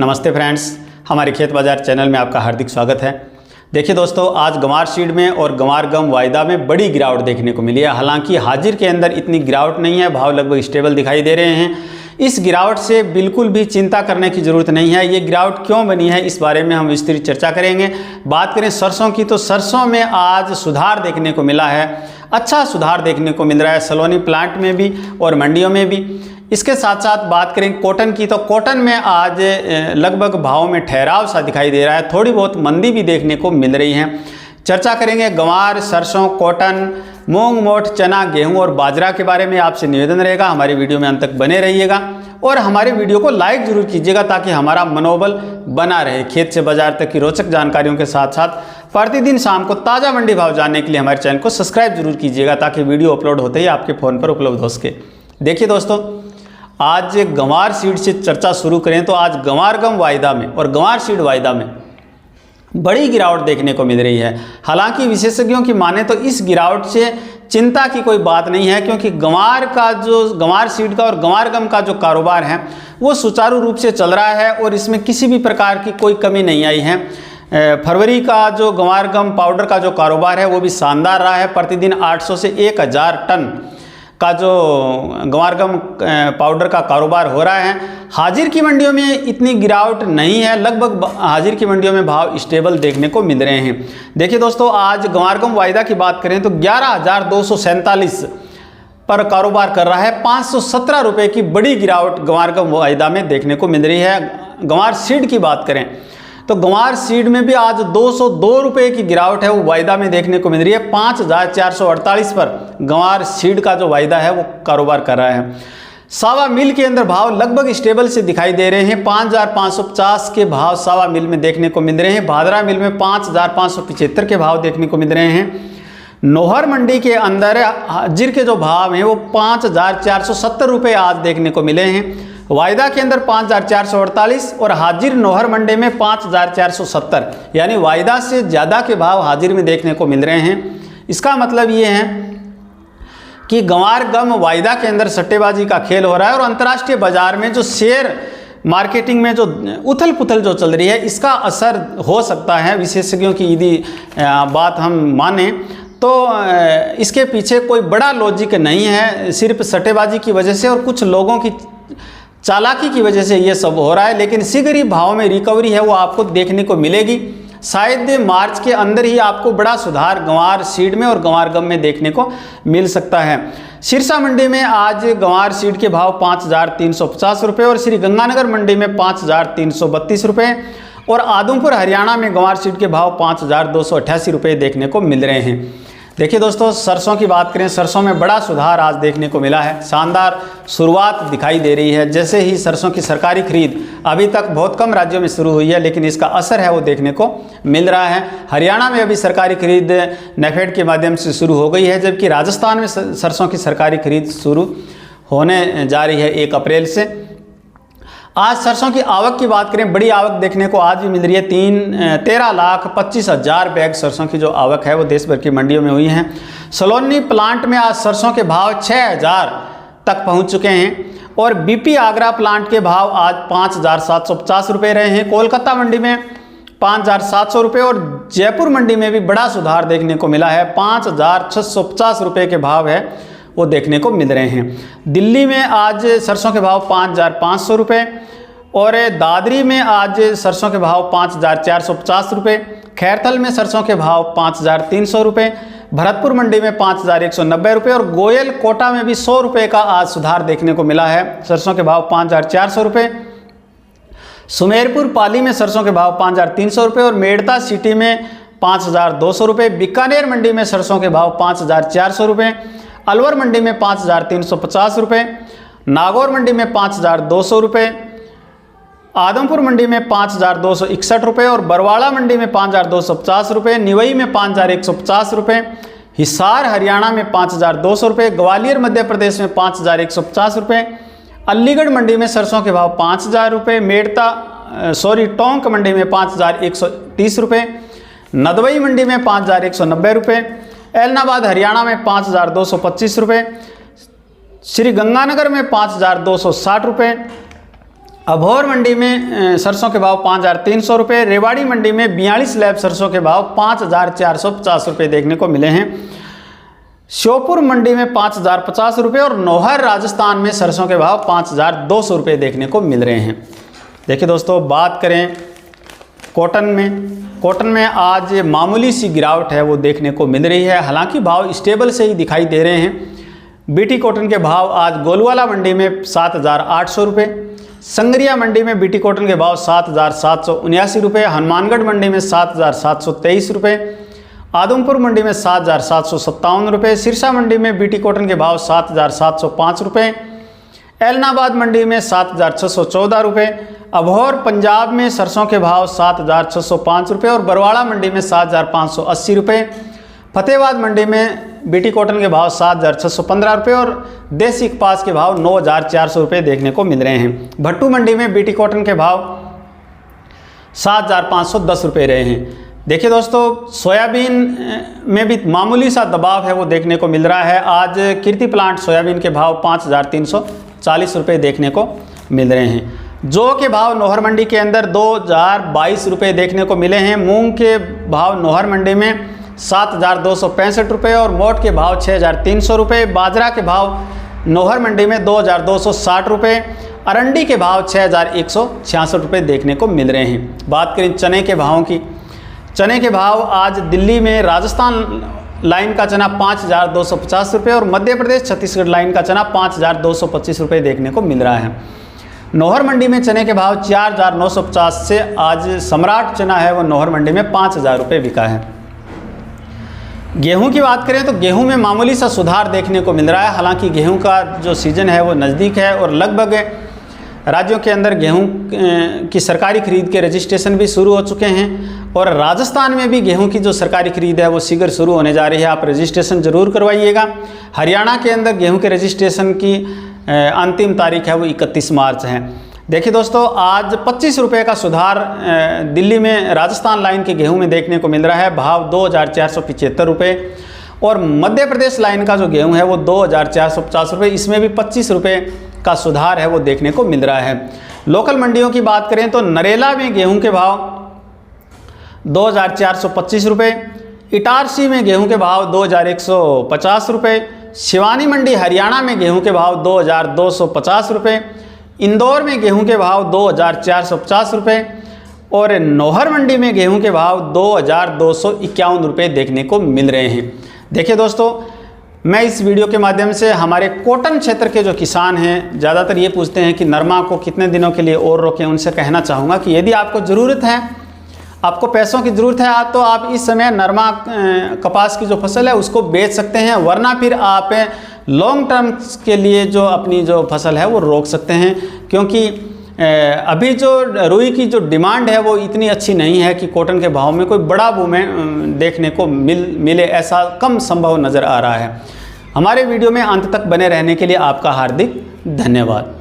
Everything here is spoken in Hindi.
नमस्ते फ्रेंड्स, हमारे खेत बाजार चैनल में आपका हार्दिक स्वागत है। देखिए दोस्तों, आज गंवार सीड में और गंवार गम वायदा में बड़ी गिरावट देखने को मिली है। हालांकि हाजिर के अंदर इतनी गिरावट नहीं है, भाव लगभग स्टेबल दिखाई दे रहे हैं। इस गिरावट से बिल्कुल भी चिंता करने की ज़रूरत नहीं है। ये गिरावट क्यों बनी है, इस बारे में हम विस्तृत चर्चा करेंगे। बात करें सरसों की, तो सरसों में आज सुधार देखने को मिला है, अच्छा सुधार देखने को मिल रहा है सलोनी प्लांट में भी और मंडियों में भी। इसके साथ साथ बात करें कॉटन की, तो कॉटन में आज लगभग भाव में ठहराव सा दिखाई दे रहा है, थोड़ी बहुत मंदी भी देखने को मिल रही है। चर्चा करेंगे गंवार, सरसों, कॉटन, मूंग, मोठ, चना, गेहूं और बाजरा के बारे में। आपसे निवेदन रहेगा हमारी वीडियो में अंत तक बने रहिएगा और हमारे वीडियो को लाइक जरूर कीजिएगा ताकि हमारा मनोबल बना रहे। खेत से बाजार तक की रोचक जानकारियों के साथ साथ प्रतिदिन शाम को ताज़ा मंडी भाव जानने के लिए हमारे चैनल को सब्सक्राइब जरूर कीजिएगा ताकि वीडियो अपलोड होते ही आपके फ़ोन पर उपलब्ध हो सके। देखिए दोस्तों, आज गंवार सीड से चर्चा शुरू करें तो आज गंवार गम वायदा में और गंवार सीड वायदा में बड़ी गिरावट देखने को मिल रही है। हालांकि विशेषज्ञों की माने तो इस गिरावट से चिंता की कोई बात नहीं है, क्योंकि गंवार सीड का और गंवार गम का जो कारोबार है वो सुचारू रूप से चल रहा है और इसमें किसी भी प्रकार की कोई कमी नहीं आई है। फरवरी का जो गंवार गम पाउडर का जो कारोबार है वो भी शानदार रहा है। प्रतिदिन 800 से 1000 टन का जो गंवार गम पाउडर का कारोबार हो रहा है। हाजिर की मंडियों में इतनी गिरावट नहीं है, लगभग हाजिर की मंडियों में भाव स्टेबल देखने को मिल रहे हैं। देखिए दोस्तों, आज गंवार गम वायदा की बात करें तो 11,247 पर कारोबार कर रहा है। 517 रुपये की बड़ी गिरावट गंवार गम वायदा में देखने को मिल रही है। गंवार सीड की बात करें तो गंवार सीड में भी आज 202 रुपये की गिरावट है वो वायदा में देखने को मिल रही है। 5,448 पर गंवार सीड का जो वायदा है वो कारोबार कर रहा है। सावा मिल के अंदर भाव लगभग स्टेबल से दिखाई दे रहे हैं। 5,550 के भाव सावा मिल में देखने को मिल रहे हैं। भादरा मिल में 5,575 के भाव देखने को मिल रहे हैं। नोहर मंडी के अंदर हाजिर के जो भाव हैं वो 5,470 रुपये आज देखने को मिले हैं। वायदा के अंदर 5,448 और हाजिर नोहर मंडी में 5,470, यानी वायदा से ज़्यादा के भाव हाजिर में देखने को मिल रहे हैं। इसका मतलब ये है कि गंवार गम वायदा के अंदर सट्टेबाजी का खेल हो रहा है और अंतर्राष्ट्रीय बाजार में जो शेयर मार्केटिंग में जो उथल पुथल जो चल रही है इसका असर हो सकता है। विशेषज्ञों की यदि बात हम माने तो इसके पीछे कोई बड़ा लॉजिक नहीं है, सिर्फ सट्टेबाजी की वजह से और कुछ लोगों की चालाकी की वजह से ये सब हो रहा है। लेकिन शीघ्र ही भाव में रिकवरी है वो आपको देखने को मिलेगी। शायद मार्च के अंदर ही आपको बड़ा सुधार गंवार सीड में और गंवार गम में देखने को मिल सकता है। सिरसा मंडी में आज गंवार सीड के भाव 5,350 रुपये और श्री गंगानगर मंडी में 5,332 रुपये और आदमपुर हरियाणा में गंवार सीड के भाव 5,288 रुपये देखने को मिल रहे हैं। देखिए दोस्तों, सरसों की बात करें, सरसों में बड़ा सुधार आज देखने को मिला है। शानदार शुरुआत दिखाई दे रही है। जैसे ही सरसों की सरकारी खरीद अभी तक बहुत कम राज्यों में शुरू हुई है, लेकिन इसका असर है वो देखने को मिल रहा है। हरियाणा में अभी सरकारी खरीद नेफेड के माध्यम से शुरू हो गई है, जबकि राजस्थान में सरसों की सरकारी खरीद शुरू होने जा रही है 1 अप्रैल से। आज सरसों की आवक की बात करें, बड़ी आवक देखने को आज भी मिल रही है। 13,25,000 बैग सरसों की जो आवक है वो देश भर की मंडियों में हुई है। सलोनी प्लांट में आज सरसों के भाव 6,000 तक पहुंच चुके हैं और बीपी आगरा प्लांट के भाव आज 5,750 रुपये रहे हैं। कोलकाता मंडी में 5,700 रुपये और जयपुर मंडी में भी बड़ा सुधार देखने को मिला है। 5,650 रुपये के भाव है वो देखने को मिल रहे हैं। दिल्ली में आज सरसों के भाव 5,500 रुपये और दादरी में आज सरसों के भाव 5,450 रुपये। खैरथल में सरसों के भाव 5,300 रुपये। भरतपुर मंडी में 5,190 रुपये और गोयल कोटा में भी 100 रुपये का आज सुधार देखने को मिला है। सरसों के भाव 5,400 रुपये। सुमेरपुर पाली में सरसों के भाव 5,300 रुपये और मेड़ता सिटी में 5,200 रुपये। बीकानेर मंडी में सरसों के भाव 5,400 रुपये। अलवर मंडी में 5,350 रुपये। नागौर मंडी में 5,200 रुपये। आदमपुर मंडी में 5,261 रुपये और बरवाड़ा मंडी में 5,250 रुपये। निवई में 5,150 रुपये। हिसार हरियाणा में 5,200 रुपये। ग्वालियर मध्य प्रदेश में 5,150 रुपये। अलीगढ़ मंडी में सरसों के भाव 5,000 रुपये। टोंक मंडी में 5,130 रुपये। नदवई मंडी में 5,190 रुपये। एलनाबाद हरियाणा में 5,225 रुपये। श्री गंगानगर में 5,260 रुपये। अबोहर मंडी में सरसों के भाव 5,300 रुपये, रेवाड़ी मंडी में 42 लैब सरसों के भाव 5,450 रुपये देखने को मिले हैं। श्योपुर मंडी में 5,050 रुपये और नौहर राजस्थान में सरसों के भाव 5,200 रुपये देखने को मिल रहे हैं। देखिए दोस्तों, बात करें कॉटन में आज मामूली सी गिरावट है वो देखने को मिल रही है, हालांकि भाव स्टेबल से ही दिखाई दे रहे हैं। बीटी कॉटन के भाव आज गोलवाला मंडी में 7,800 रुपये, संगरिया मंडी में बीटी कॉटन के भाव 7,779 रुपये, हनुमानगढ़ मंडी में 7,723 रुपये, आदमपुर मंडी में 7,757 रुपये, सिरसा मंडी में बीटी कॉटन के भाव 7,705 रुपये, एलनाबाद मंडी में 7,614 रुपये, अबोहर पंजाब में सरसों के भाव 7,605 रुपये और बरवाड़ा मंडी में 7,580 रुपये, फतेहाबाद मंडी में बीटी कॉटन के भाव 7,615 रुपये और देसी कपास के भाव 9,400 रुपये देखने को मिल रहे हैं। भट्टू मंडी में बीटी कॉटन के भाव 7,510 रुपये रहे हैं। देखिए दोस्तों, सोयाबीन में भी मामूली सा दबाव है वो देखने को मिल रहा है। आज कीर्ति प्लांट सोयाबीन के भाव 5,340 रुपये देखने को मिल रहे हैं। जौ के भाव नौहर मंडी के अंदर 2,022 रुपये देखने को मिले हैं। मूंग के भाव नौहर मंडी में 7,265 रुपये और मोट के भाव 6,300 रुपये, बाजरा के भाव नौहर मंडी में 2,260 रुपये, अरंडी के भाव 6,166 रुपये देखने को मिल रहे हैं। बात करें चने के भावों की, चने के भाव आज दिल्ली में राजस्थान लाइन का चना 5,250 रुपये और मध्य प्रदेश छत्तीसगढ़ लाइन का चना 5,225 रुपये देखने को मिल रहा है। नौहर मंडी में चने के भाव 4,950 से आज सम्राट चना है वो नौहर मंडी में 5,000 रुपये बिका है। गेहूं की बात करें तो गेहूं में मामूली सा सुधार देखने को मिल रहा है, हालांकि गेहूं का जो सीज़न है वो नज़दीक है और लगभग राज्यों के अंदर गेहूं की सरकारी खरीद के रजिस्ट्रेशन भी शुरू हो चुके हैं और राजस्थान में भी गेहूं की जो सरकारी खरीद है वो शीघ्र शुरू होने जा रही है। आप रजिस्ट्रेशन ज़रूर करवाइएगा। हरियाणा के अंदर गेहूं के रजिस्ट्रेशन की अंतिम तारीख है वो 31 मार्च है। देखिए दोस्तों, आज 25 रुपये का सुधार दिल्ली में राजस्थान लाइन के गेहूं में देखने को मिल रहा है, भाव 2,475 रुपये और मध्य प्रदेश लाइन का जो गेहूं है वो 2,450 रुपये, इसमें भी 25 रुपये का सुधार है वो देखने को मिल रहा है। लोकल मंडियों की बात करें तो नरेला में गेहूं के भाव 2,425 रुपये, इटारसी में गेहूं के भाव 2,150 रुपये, शिवानी मंडी हरियाणा में गेहूं के भाव 2,250 रुपये, इंदौर में गेहूं के भाव 2,450 रुपये और नौहर मंडी में गेहूं के भाव 2,251 रुपये देखने को मिल रहे हैं। देखिए दोस्तों, मैं इस वीडियो के माध्यम से हमारे कॉटन क्षेत्र के जो किसान हैं, ज़्यादातर ये पूछते हैं कि नरमा को कितने दिनों के लिए और रोकें, उनसे कहना चाहूँगा कि यदि आपको ज़रूरत है, आपको पैसों की ज़रूरत है, तो आप इस समय नरमा कपास की जो फसल है उसको बेच सकते हैं, वरना फिर आप लॉन्ग टर्म के लिए जो अपनी जो फसल है वो रोक सकते हैं, क्योंकि अभी जो रुई की जो डिमांड है वो इतनी अच्छी नहीं है कि कॉटन के भाव में कोई बड़ा मूवमेंट देखने को मिले, ऐसा कम संभव नज़र आ रहा है। हमारे वीडियो में अंत तक बने रहने के लिए आपका हार्दिक धन्यवाद।